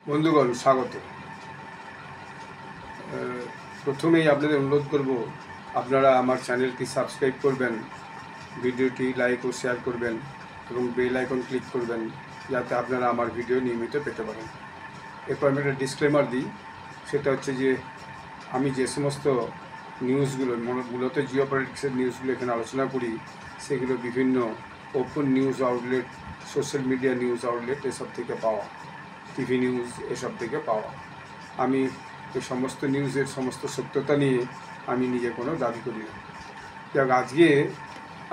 বন্ধুগণ স্বাগত। প্রথমেই আপনাদের অনুরোধ করব, আপনারা আমার চ্যানেলটি সাবস্ক্রাইব করবেন, ভিডিওটি লাইক ও শেয়ার করবেন এবং বেল আইকন ক্লিক করবেন যাতে আপনারা আমার ভিডিও নিয়মিত পেতে পারেন। এরপর আমি একটা ডিসক্লেমার দিই, সেটা হচ্ছে যে আমি যে সমস্ত নিউজগুলো মূলত জিও পলিটিক্সের নিউজগুলো এখানে আলোচনা করি, সেগুলো বিভিন্ন open news outlet, social media news outlet এসব থেকে পাওয়া, টিভি নিউজ এসব থেকে পাওয়া। আমি এই সমস্ত নিউজের সমস্ত সত্যতা নিয়ে আমি নিজে কোনো দাবি করি না। যাক, আজকে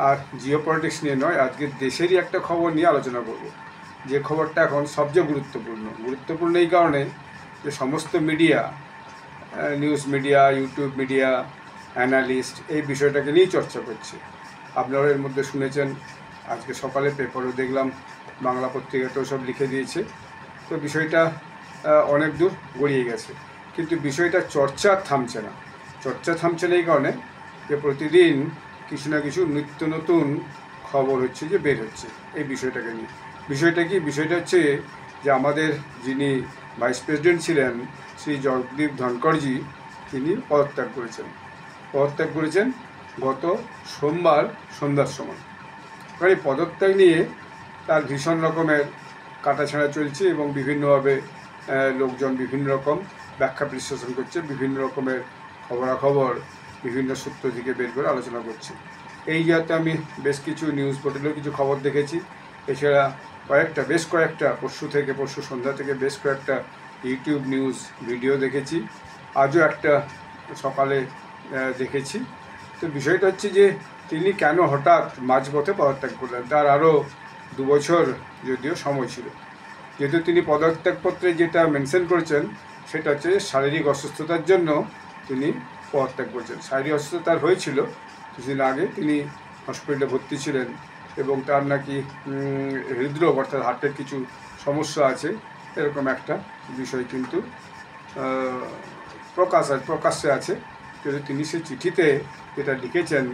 আর জিও পলিটিক্স নিয়ে নয়, আজকে দেশেরই একটা খবর নিয়ে আলোচনা করব, যে খবরটা এখন সবচেয়ে গুরুত্বপূর্ণ এই কারণে যে সমস্ত media, news media, YouTube media, analyst এই বিষয়টাকে নিয়েই চর্চা করছে। আপনারা এর মধ্যে শুনেছেন, আজকে সকালে পেপারও দেখলাম, বাংলা পত্রিকাতেও সব লিখে দিয়েছে। তো বিষয়টা অনেক দূর গড়িয়ে গেছে, কিন্তু বিষয়টা চর্চা থামছে না এই কারণে যে প্রতিদিন কিছু না কিছু নিত্য নতুন খবর হচ্ছে যে বের হচ্ছে এই বিষয়টাকে নিয়ে। বিষয়টা হচ্ছে যে আমাদের যিনি ভাইস প্রেসিডেন্ট ছিলেন শ্রী জগদীপ ধনকড়জি, তিনি পদত্যাগ করেছেন গত সোমবার সন্ধ্যার সময়। কারণ এই পদত্যাগ নিয়ে তার ভীষণ রকমের কাটাছাড়া চলছে এবং বিভিন্নভাবে লোকজন বিভিন্ন রকম ব্যাখ্যা বিশ্লেষণ করছে, বিভিন্ন রকমের খবরাখবর বিভিন্ন সূত্র থেকে বের করে আলোচনা করছে। এই যাতে আমি বেশ কিছু নিউজ পোর্টালেও কিছু খবর দেখেছি, এছাড়া বেশ কয়েকটা পরশু সন্ধ্যা থেকে বেশ কয়েকটা ইউটিউব নিউজ ভিডিও দেখেছি, আজও একটা সকালে দেখেছি। তো বিষয়টা হচ্ছে যে তিনি কেন হঠাৎ মাঝপথে পদত্যাগ করলেন। তার আরও 2 বছর যদিও সময় ছিল, যেহেতু তিনি পদত্যাগপত্রে যেটা মেনশন করেছেন সেটা হচ্ছে শারীরিক অসুস্থতার জন্য তিনি পদত্যাগ করেছেন। শারীরিক অসুস্থতা হয়েছিল কিছুদিন আগে, তিনি হসপিটালে ভর্তি ছিলেন এবং তার নাকি হৃদরোগ অর্থাৎ হার্টের কিছু সমস্যা আছে, এরকম একটা বিষয় কিন্তু প্রকাশ্যে আছে। কিন্তু তিনি সেই চিঠিতে যেটা লিখেছেন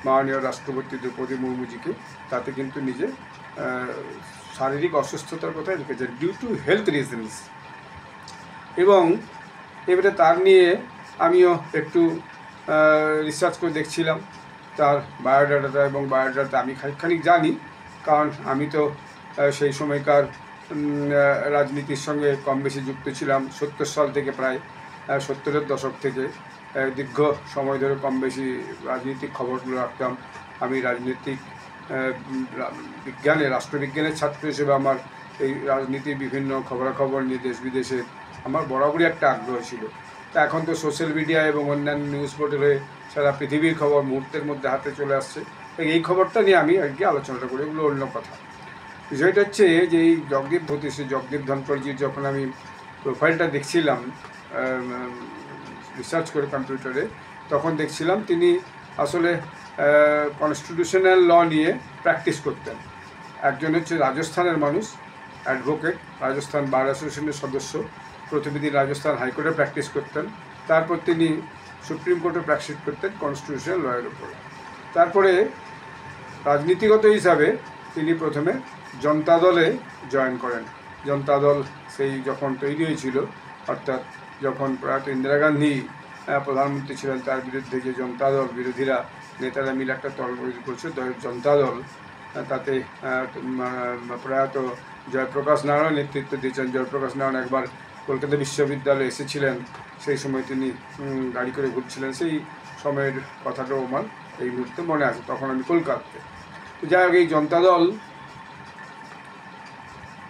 মাননীয় রাষ্ট্রপতি দ্রৌপদী মুর্মুজিকে, তাতে কিন্তু নিজে শারীরিক অসুস্থতার কথা লিখেছেন, ডিউ টু হেলথ রিজনস। এবং এবারে তার নিয়ে আমিও একটু রিসার্চ করে দেখছিলাম তার বায়োডাটা, এবং বায়োডাটা আমি খানিক জানি, কারণ আমি তো সেই সময়কার রাজনীতির সঙ্গে কম বেশি যুক্ত ছিলাম। 70 সাল থেকে, প্রায় 70-এর দশক থেকে দীর্ঘ সময় ধরে কম বেশি রাজনৈতিক খবরগুলো রাখতাম। আমি রাজনৈতিক রাষ্ট্রবিজ্ঞানের ছাত্র হিসেবে আমার এই রাজনীতির বিভিন্ন খবরাখবর নিয়ে দেশ বিদেশে আমার বরাবরই একটা আগ্রহ ছিল। তা এখন তো সোশ্যাল মিডিয়া এবং অন্যান্য নিউজ পোর্টালে সারা পৃথিবীর খবর মুহূর্তের মধ্যে হাতে চলে আসছে। এই খবরটা নিয়ে আমি আর কি আলোচনাটা করি, এগুলো অন্য কথা। বিষয়টা হচ্ছে যে এই জগদীপ ধনকড়জির যখন আমি প্রোফাইলটা দেখছিলাম রিসার্চ করে কম্পিউটারে, তখন দেখছিলাম তিনি আসলে কনস্টিটিউশনাল ল নিয়ে প্র্যাকটিস করতেন। একজন হচ্ছে রাজস্থানের মানুষ, অ্যাডভোকেট, রাজস্থান বার অ্যাসোসিয়েশনের সদস্য, প্রতিনিধি রাজস্থান হাইকোর্টে প্র্যাকটিস করতেন। তারপর তিনি সুপ্রিম কোর্টে প্র্যাকটিস করতেন কনস্টিটিউশনাল লয়ের উপরে। তারপরে রাজনীতিগত হিসাবে তিনি প্রথমে জনতা দলে জয়েন করেন। জনতা দল সেই যখন তৈরি হয়েছিল, অর্থাৎ যখন প্রয়াত ইন্দিরা গান্ধী প্রধানমন্ত্রী ছিলেন, তার বিরুদ্ধে যে জনতা দল বিরোধীরা নেতারা মিলে একটা দল তৈরি করছে জনতা দল, তাতে প্রয়াত জয়প্রকাশ নারায়ণ নেতৃত্ব দিয়েছেন। জয়প্রকাশ নারায়ণ একবার কলকাতা বিশ্ববিদ্যালয়ে এসেছিলেন, সেই সময় তিনি গাড়ি করে ঘুরছিলেন, সেই সময়ের কথাটাও আমার এই মুহূর্তে মনে আছে, তখন আমি কলকাতাতে। যাই হোক, এই জনতা দল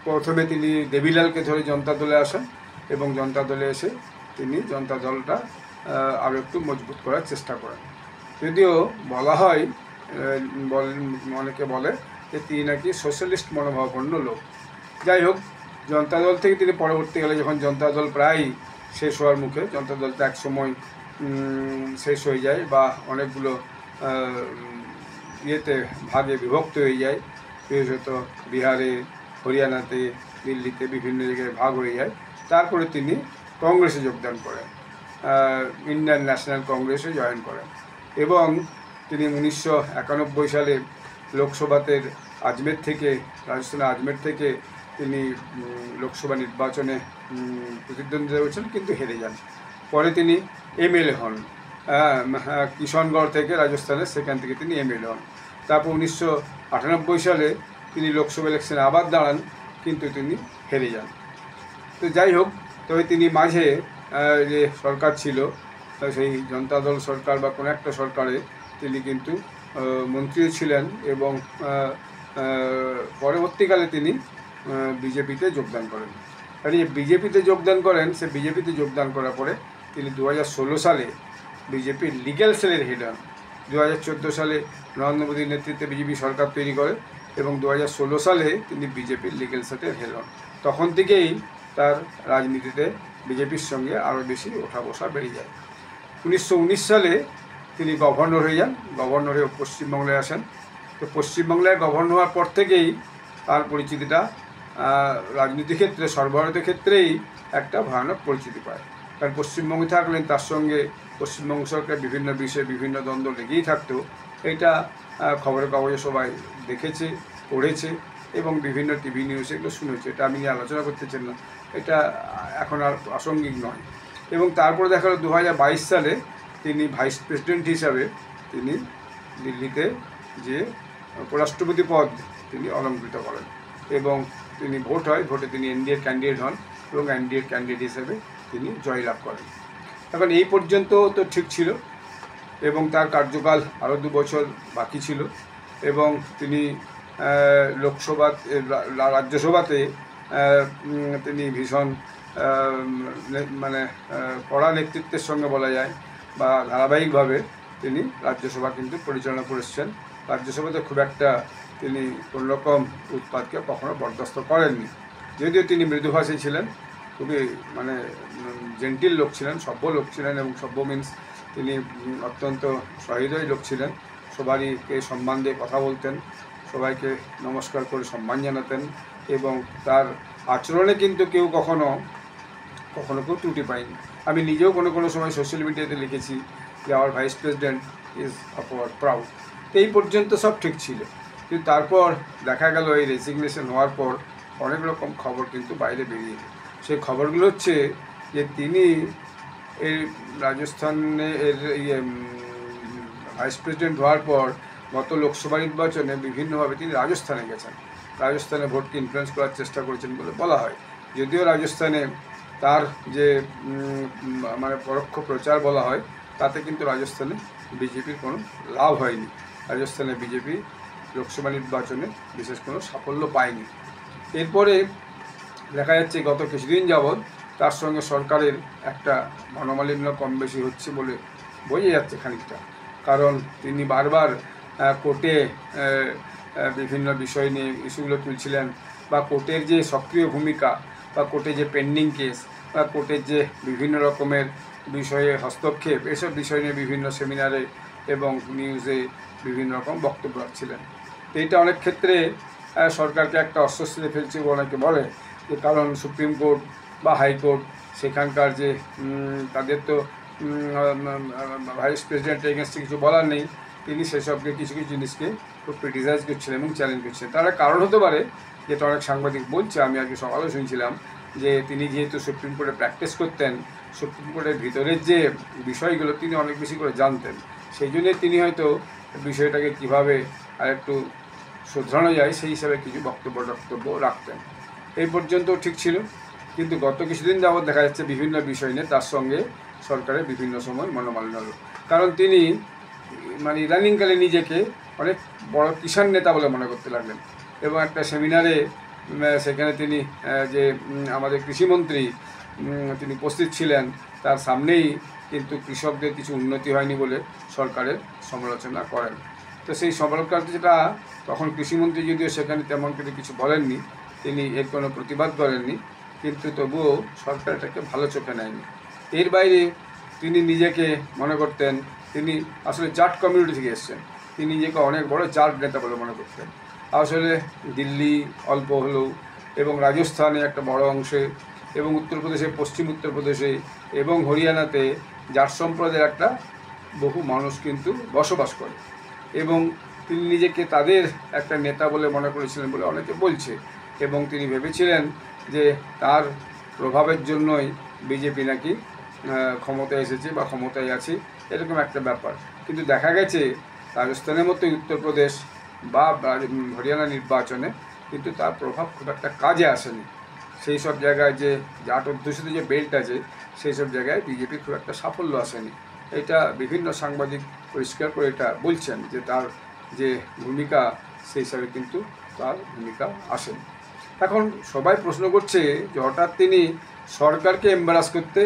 প্রথমে তিনি দেবীলালকে ধরে জনতা দলে আসেন এবং জনতা দলে এসে তিনি জনতা দলটা আরও একটু মজবুত করার চেষ্টা করেন। যদিও বলা হয়, অনেকে বলে যে তিনি নাকি সোশ্যালিস্ট মনোভাবাপন্ন লোক। যাই হোক, জনতা দল থেকে তিনি পরবর্তীকালে যখন জনতা দল প্রায় শেষ হওয়ার মুখে, জনতা দলটা এক সময় শেষ হয়ে যায় বা অনেকগুলো ভাগে বিভক্ত হয়ে যায়, বিশেষত বিহারে, হরিয়ানাতে, দিল্লিতে বিভিন্ন জায়গায় ভাগ হয়ে যায়। তারপরে তিনি কংগ্রেসে যোগদান করেন, ইন্ডিয়ান ন্যাশনাল কংগ্রেসে জয়েন করেন এবং তিনি 1991 সালে লোকসভাতে রাজস্থানের আজমের থেকে তিনি লোকসভা নির্বাচনে প্রতিদ্বন্দ্বিতা করেছেন, কিন্তু হেরে যান। পরে তিনি এমএলএ হন কিষণগড় থেকে, রাজস্থানের, সেখান থেকে তিনি এমএলএ হন। তারপর 1998 সালে তিনি লোকসভা ইলেকশনে আবার দাঁড়ান, কিন্তু তিনি হেরে যান। তো যাই হোক, তবে তিনি মাঝে যে সরকার ছিল, সেই জনতা দল সরকার বা কোনো একটা সরকারে তিনি কিন্তু মন্ত্রীও ছিলেন, এবং পরবর্তীকালে তিনি বিজেপিতে যোগদান করেন। আর এই বিজেপিতে যোগদান করেন, সে বিজেপিতে যোগদান করার পরে তিনি 2016 সালে বিজেপির লিগ্যাল সেলের হেড হন। 2014 সালে নরেন্দ্র মোদীর নেতৃত্বে বিজেপি সরকার তৈরি করে, এবং 2016 সালে তিনি বিজেপির লিগ্যাল সেলের হেড হন। তখন থেকেই তার রাজনীতিতে বিজেপির সঙ্গে আরও বেশি ওঠা বসা বেড়ে যায়। 1919 সালে তিনি গভর্নর হয়ে যান, গভর্নর হয়ে পশ্চিমবাংলায় আসেন। তো পশ্চিমবাংলায় গভর্নর হওয়ার পর থেকেই তার পরিচিতিটা রাজনীতি ক্ষেত্রে, সর্বভারতীয় ক্ষেত্রেই একটা ভয়ানক পরিচিতি পায়। কারণ পশ্চিমবঙ্গে থাকলেন, তার সঙ্গে পশ্চিমবঙ্গ সরকার বিভিন্ন বিষয়ে বিভিন্ন দ্বন্দ্ব লেগেই থাকতো। এটা খবরের কাগজে সবাই দেখেছে, পড়েছে, এবং বিভিন্ন টিভি নিউজে এগুলো শুনেছে। এটা আমি আলোচনা করতে চাই না, এটা এখন আর প্রাসঙ্গিক নয়। এবং তারপরে দেখা গেল 2022 সালে তিনি ভাইস প্রেসিডেন্ট হিসাবে তিনি দিল্লিতে যে উপরাষ্ট্রপতি পদ তিনি অলঙ্কৃত করেন, এবং তিনি ভোট হয়, ভোটে তিনি এনডিএর ক্যান্ডিডেট হন, এবং এনডিএর ক্যান্ডিডেট হিসেবে তিনি জয়লাভ করেন। এখন এই পর্যন্ত তো ঠিক ছিল, এবং তার কার্যকাল আরও 2 বছর বাকি ছিল, এবং তিনি লোকসভা, রাজ্যসভাতে তিনি ভীষণ মানে কড়া নেতৃত্বের সঙ্গে বলা যায়, বা ধারাবাহিকভাবে তিনি রাজ্যসভা কিন্তু পরিচালনা করেছেন। রাজ্যসভাতে খুব একটা তিনি কোনোরকম উৎপাতকে কখনো বরদাস্ত করেননি, যদিও তিনি মৃদুভাষী ছিলেন, খুবই মানে জেন্টিল লোক ছিলেন, সভ্য লোক ছিলেন, এবং সভ্য মিন্স তিনি অত্যন্ত সহৃদয় লোক ছিলেন। সবাইকে সম্মান দিয়ে কথা বলতেন, সবাইকে নমস্কার করে সম্মান জানাতেন, এবং তার আচরণে কিন্তু কেউ কখনো কেউ ত্রুটি পায়নি। আমি নিজেও কোনো সময় সোশ্যাল মিডিয়াতে লিখেছি যে our vice president is of our proud. এই পর্যন্ত সব ঠিক ছিল, কিন্তু তারপর দেখা গেল এই রেজিগনেশন হওয়ার পর অনেক রকম খবর কিন্তু বাইরে বেরিয়ে এলো। সেই খবরগুলো হচ্ছে যে তিনি এই রাজস্থানে ভাইস প্রেসিডেন্ট হওয়ার পর গত লোকসভা নির্বাচনে বিভিন্নভাবে তিনি রাজস্থানে গেছেন, রাজস্থানে ভোটকে ইনফ্লুয়েন্স করার চেষ্টা করেছেন বলে বলা হয়। যদিও রাজস্থানে তার যে মানে পরোক্ষ প্রচার বলা হয়, তাতে কিন্তু রাজস্থানে বিজেপির কোনো লাভ হয়নি। রাজস্থানে বিজেপি লোকসভা নির্বাচনে বিশেষ কোনো সাফল্য পায়নি। এরপরে দেখা যাচ্ছে গত কিছুদিন যাবৎ তার সঙ্গে সরকারের একটা মনোমালিন্য কম বেশি হচ্ছে বলে বোঝা যাচ্ছে খানিকটা। কারণ তিনি বারবার কোর্টে বিভিন্ন বিষয় নিয়ে ইস্যুগুলো তুলছিলেন, বা কোর্টের যে সক্রিয় ভূমিকা, বা কোর্টে যে পেন্ডিং কেস, বা কোর্টের যে বিভিন্ন রকমের বিষয়ে হস্তক্ষেপ, এসব বিষয় নিয়ে বিভিন্ন সেমিনারে এবং নিউজে বিভিন্ন রকম বক্তব্য রাখছিলেন। এইটা অনেক ক্ষেত্রে সরকারকে একটা অস্বস্তিতে ফেলছে বলে অনেকে বলে, যে কারণ সুপ্রিম কোর্ট বা হাইকোর্ট সেখানকার যে তাদের তো ভাইস প্রেসিডেন্টের এগেনস্টে কিছু বলার নেই, তিনি সেসবকে কিছু জিনিসকে খুব ক্রিটিসাইজ করছিলেন এবং চ্যালেঞ্জ করছিলেন। তার কারণ হতে পারে, যেটা অনেক সাংবাদিক বলছে, আমি আজকে সকালেও শুনছিলাম, যে তিনি যেহেতু সুপ্রিম কোর্টে প্র্যাকটিস করতেন, সুপ্রিম কোর্টের ভিতরের যে বিষয়গুলো তিনি অনেক বেশি করে জানতেন, সেই জন্যই তিনি হয়তো বিষয়টাকে কীভাবে আরেকটু শুধরানো যায় সেই হিসাবে কিছু বক্তব্য রাখতেন। এই পর্যন্ত ঠিক ছিল, কিন্তু গত কিছুদিন যাবৎ দেখা যাচ্ছে বিভিন্ন বিষয় নিয়ে তার সঙ্গে সরকারের বিভিন্ন সময় মনোমালিন্য হলো। কারণ তিনি মানে ইদানিংকালে নিজেকে অনেক বড় কিষাণ নেতা বলে মনে করতে লাগলেন, এবং একটা সেমিনারে সেখানে তিনি যে আমাদের কৃষিমন্ত্রী তিনি উপস্থিত ছিলেন, তার সামনেই কিন্তু কৃষকদের কিছু উন্নতি হয়নি বলে সরকারের সমালোচনা করেন। তো সেই সমালোচনাটা তখন কৃষিমন্ত্রী যদিও সেখানে তেমন কিছু বলেননি, তিনি এর কোনো প্রতিবাদ করেননি, কিন্তু তবুও সরকার এটাকে ভালো চোখে নেয়নি। এর বাইরে তিনি নিজেকে মনে করতেন তিনি আসলে জাট কমিউনিটি থেকে এসেছেন, তিনি নিজেকে অনেক বড় জাট নেতা বলে মনে করতেন। আসলে দিল্লি অল্প হলেও, এবং রাজস্থানে একটা বড় অংশে, এবং উত্তরপ্রদেশে, পশ্চিম উত্তরপ্রদেশে এবং হরিয়ানাতে জাট সম্প্রদায়ের একটা বহু মানুষ কিন্তু বসবাস করে, এবং তিনি নিজেকে তাদের একটা নেতা বলে মনে করেছিলেন বলে অনেকে বলছে। এবং তিনি ভেবেছিলেন যে তার প্রভাবের জন্যই বিজেপি নাকি ক্ষমতায় এসেছে বা ক্ষমতায় আছে, এরকম একটা ব্যাপার। কিন্তু দেখা গেছে রাজস্থানের মতো উত্তরপ্রদেশ বা হরিয়ানা নির্বাচনে কিন্তু তার প্রভাব খুব একটা কাজে আসেনি। সেই সব জায়গায় যে জাট অধ্যুষিত যে বেল্ট আছে সেই সব জায়গায় বিজেপির খুব একটা সাফল্য আসেনি। এটা বিভিন্ন সাংবাদিক পরিষ্কার করে এটা বলছেন যে তার যে ভূমিকা সেই হিসাবে কিন্তু তার ভূমিকা আসেনি। এখন সবাই প্রশ্ন করছে যে হঠাৎ তিনি সরকারকে এম্বারাস করতে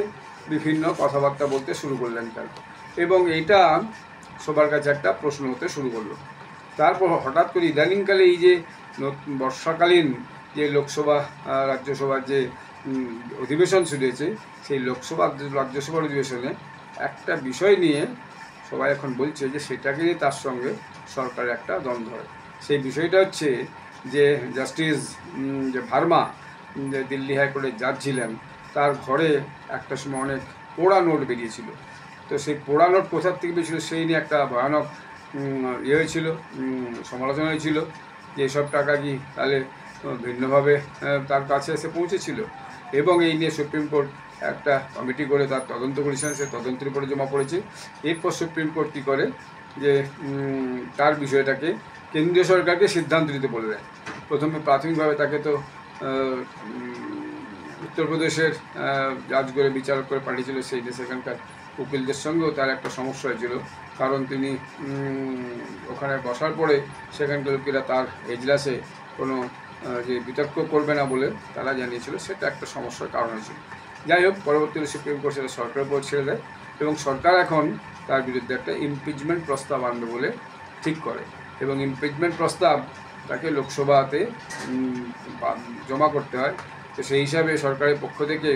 বিভিন্ন কথাবার্তা বলতে শুরু করলেন তার, এবং এইটা সবার কাছে একটা প্রশ্ন হতে শুরু করলো। তারপর হঠাৎ করে ইদানিংকালে এই যে বর্ষাকালীন যে লোকসভা রাজ্যসভার যে অধিবেশন শুরু হয়েছে, সেই লোকসভা রাজ্যসভার অধিবেশনে একটা বিষয় নিয়ে সবাই এখন বলছে যে সেটাকে নিয়ে তার সঙ্গে সরকারের একটা দ্বন্দ্ব হয়। সেই বিষয়টা হচ্ছে যে জাস্টিস যে ভার্মা, যে দিল্লি হাইকোর্টের জাজ ছিলেন, তার ঘরে একটা সময় অনেক পোড়া নোট বেরিয়েছিল। তো সেই পোড়া নোট কোথার থেকে বেরিয়েছিল সেই নিয়ে একটা ভয়ানক হয়েছিল, সমালোচনা হয়েছিল যে এসব টাকা কি তাহলে ভিন্নভাবে তার কাছে এসে পৌঁছেছিল। এবং এই নিয়ে সুপ্রিম কোর্ট একটা কমিটি করে তার তদন্ত করেছেন, সে তদন্ত রিপোর্টে জমা পড়েছে। এরপর সুপ্রিম কোর্ট কী করে যে তার বিষয়টাকে কেন্দ্রীয় সরকারকে সিদ্ধান্ত নিতে বলে দেয়। প্রথমে প্রাথমিকভাবে তাকে তো উত্তরপ্রদেশের জাজ করে বিচারক করে পাঠিয়েছিল, সেই দেশে সেখানকার উকিলদের সঙ্গেও তার একটা সমস্যা হয়েছিল, কারণ তিনি ওখানে বসার পরে সেখানকার লোকেরা তার এজলাসে কোনো যে বিতর্ক করবে না বলে তারা জানিয়েছিল, সেটা একটা সমস্যার কারণ হয়েছিল। যাই হোক, পরবর্তীতে সুপ্রিম কোর্ট সেটা সরকারের উপর ছেড়ে দেয় এবং সরকার এখন তার বিরুদ্ধে একটা ইমপিচমেন্ট প্রস্তাব আনবে বলে ঠিক করে, এবং ইমপিচমেন্ট প্রস্তাব তাকে লোকসভাতে জমা করতে হয়। তো সেই হিসাবে সরকারের পক্ষ থেকে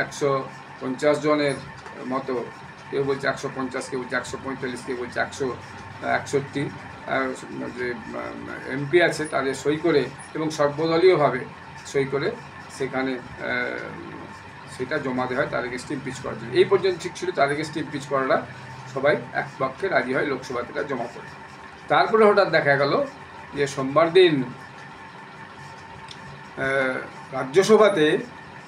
150 জনের মতো, কেউ বলছে 150, কেউ বলছে 145, কেউ বলছে 161 যে এমপি আছে তাদের সই করে এবং সর্বদলীয়ভাবে সই করে সেখানে সেটা জমা দেওয়া হয় তার এগেনস্টে ইমপিচ করার জন্য। এই পর্যন্ত ঠিক ছিল, তার এগেনস্টে ইমপিচ করাটা সবাই এক পক্ষে রাজি হয়, লোকসভাতে এটা জমা পড়ে। তারপরে হঠাৎ দেখা গেল যে সোমবার দিন রাজ্যসভাতে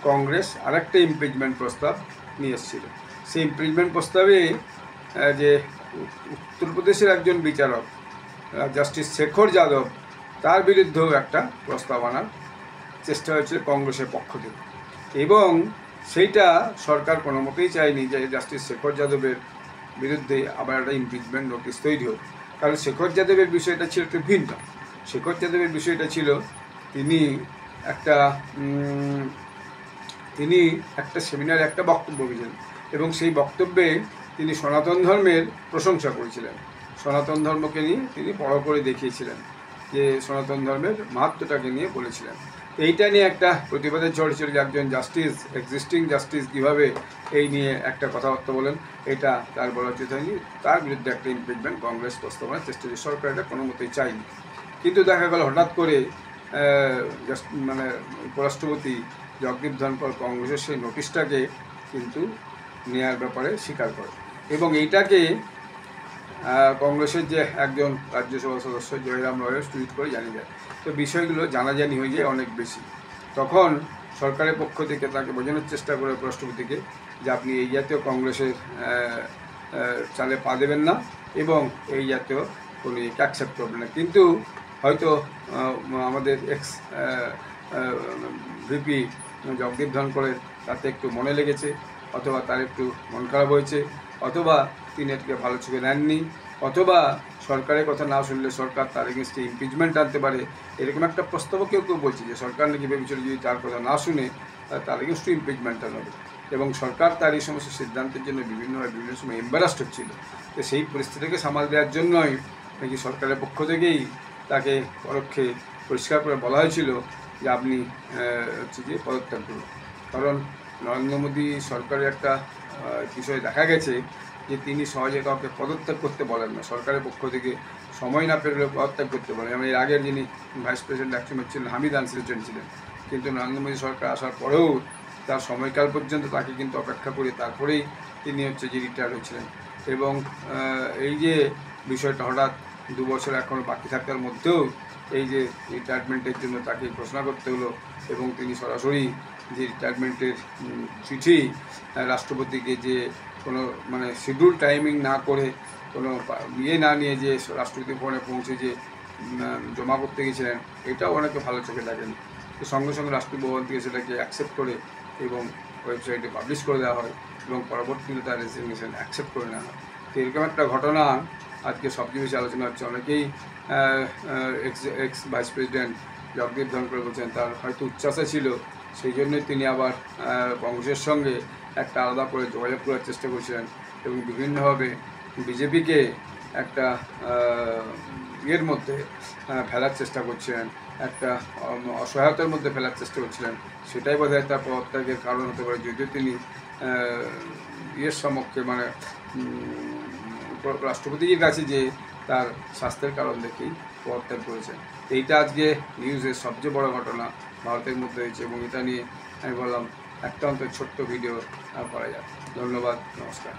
কংগ্রেস আরেকটা ইমপিচমেন্ট প্রস্তাব নিয়ে এসেছিল। সেই ইমপিচমেন্ট প্রস্তাবে যে উত্তরপ্রদেশের একজন বিচারক জাস্টিস শেখর যাদব, তার বিরুদ্ধেও একটা প্রস্তাব আনার চেষ্টা হয়েছিল কংগ্রেসের পক্ষ থেকে, এবং সেইটা সরকার কোনো মতেই চায়নি যে জাস্টিস শেখর যাদবের বিরুদ্ধে আবার একটা ইমপিচমেন্ট নোটিশ তৈরি হোক। কারণ শেখর যাদবের বিষয়টা ছিল একটু ভিন্ন। শেখর যাদবের বিষয়টা ছিল তিনি একটা সেমিনারে একটা বক্তব্য দিয়েছিলেন, এবং সেই বক্তব্যে তিনি সনাতন ধর্মের প্রশংসা করেছিলেন। সনাতন ধর্মকে নিয়ে তিনি বড় করে দেখিয়েছিলেন, যে সনাতন ধর্মের মাহাত্ম্যটাকে নিয়ে বলেছিলেন। এইটা নিয়ে একটা প্রতিবাদের ঝড় ছিল যে একজন জাস্টিস, এক্সিস্টিং জাস্টিস কীভাবে এই নিয়ে একটা কথাবার্তা বলেন, এটা তার বলা উচিত হয়নি। তার বিরুদ্ধে একটা ইমপিচমেন্ট কংগ্রেস প্রস্তাবনার চেষ্টা করে, সরকার এটা কোনো মতেই চায়নি। কিন্তু দেখা গেল হঠাৎ করে উপরাষ্ট্রপতি জগদীপ ধনকর কংগ্রেসের সেই নোটিশটাকে কিন্তু নেওয়ার ব্যাপারে স্বীকার করে, এবং এইটাকে কংগ্রেসের যে একজন রাজ্যসভা সদস্য জয়রাম রয়েস টুইট করে জানিয়ে দেয়। তো বিষয়গুলো জানাজানি হয়ে যায় অনেক বেশি। তখন সরকারের পক্ষ থেকে তাকে বোঝানোর চেষ্টা করে রাষ্ট্রপতিকে যে আপনি এই জাতীয় কংগ্রেসের চালে পা দেবেন না এবং এই জাতীয় কোনো অ্যাকসেপ্ট করবেন না। কিন্তু হয়তো আমাদের ভিপি জগদীপ ধনকরের তাতে একটু মনে লেগেছে, অথবা তার একটু মন খারাপ হয়েছে, অথবা তিনি এটাকে ভালো চোখে নেননি, অথবা সরকারের কথা না শুনলে সরকার তার এগেনস্টে ইমপিচমেন্ট আনতে পারে, এরকম একটা প্রস্তাবও কেউ বলছে যে সরকার নাকি ভেবেছিল যদি তার কথা না শুনে তার এগেনস্টে ইমপিচমেন্ট আনবে, এবং সরকার তার এই সমস্ত সিদ্ধান্তের জন্য বিভিন্ন সময় এম্বারাসড হচ্ছিল। তো সেই পরিস্থিতিকে সামাল দেওয়ার জন্যই নাকি সরকারের পক্ষ থেকেই তাকে পরোক্ষে পরিষ্কার করে বলা হয়েছিল যে আপনি যে পদত্যাগ করুন। কারণ নরেন্দ্র মোদী সরকারের একটা বিষয় দেখা গেছে যে তিনি সহজে কাউকে পদত্যাগ করতে বলেন না, সরকারের পক্ষ থেকে সময় না পেরোলে পদত্যাগ করতে বলেন। যেমন এর আগের যিনি ভাইস প্রেসিডেন্ট একসময় ছিলেন হামিদ আনসারি ছিলেন, কিন্তু নরেন্দ্র মোদী সরকার আসার পরেও তার সময়কাল পর্যন্ত তাকে কিন্তু অপেক্ষা করে তারপরেই তিনি যে রিটায়ার হয়েছিলেন। এবং এই যে বিষয়টা হঠাৎ 2 বছর এখনও বাকি থাকার মধ্যেও এই যে রিটায়ারমেন্টের জন্য তাকে ঘোষণা করতে হলো এবং তিনি সরাসরি যে রিটায়ারমেন্টের চিঠি রাষ্ট্রপতিকে যে কোনো মানে শিডিউল টাইমিং না করে কোনো না নিয়ে যে রাষ্ট্রপতি ভবনে পৌঁছে যে জমা করতে গিয়েছিলেন, এটাও অনেকে ভালো চোখে দেখেন। তো সঙ্গে সঙ্গে রাষ্ট্রপতি ভবন থেকে সেটাকে অ্যাকসেপ্ট করে এবং ওয়েবসাইটে পাবলিশ করে দেওয়া হয় এবং পরবর্তীতে তার রেজিগনেশন অ্যাকসেপ্ট করে নেওয়া হয়। তো এরকম একটা ঘটনা আজকে সবচেয়ে বেশি আলোচনা হচ্ছে। অনেকেই x vice president Jagdeep Dhankhar বলছেন তার হয়তো উচ্চাসা ছিল, সেই জন্যই তিনি আবার কংগ্রেসের সঙ্গে একটা আলাদা করে যোগাযোগ করার চেষ্টা করছিলেন এবং বিভিন্নভাবে বিজেপিকে একটা ইয়ের মধ্যে ফেলার চেষ্টা করছিলেন, একটা অসহায়তার মধ্যে ফেলার চেষ্টা করছিলেন। সেটাই বোধহয় তার পদত্যাগের কারণ হতে পারে, যদিও তিনি ইয়ের সমক্ষে মানে রাষ্ট্রপতির কাছে যে তার স্বাস্থ্যের কারণ দেখেই পদত্যাগ করেছেন। এইটা আজকে নিউজের সবচেয়ে বড় ঘটনা ভারতের মধ্যে হয়েছে এবং এটা নিয়ে আমি বললাম একটা অন্তত ছোট্ট ভিডিও করা যায়। ধন্যবাদ, নমস্কার।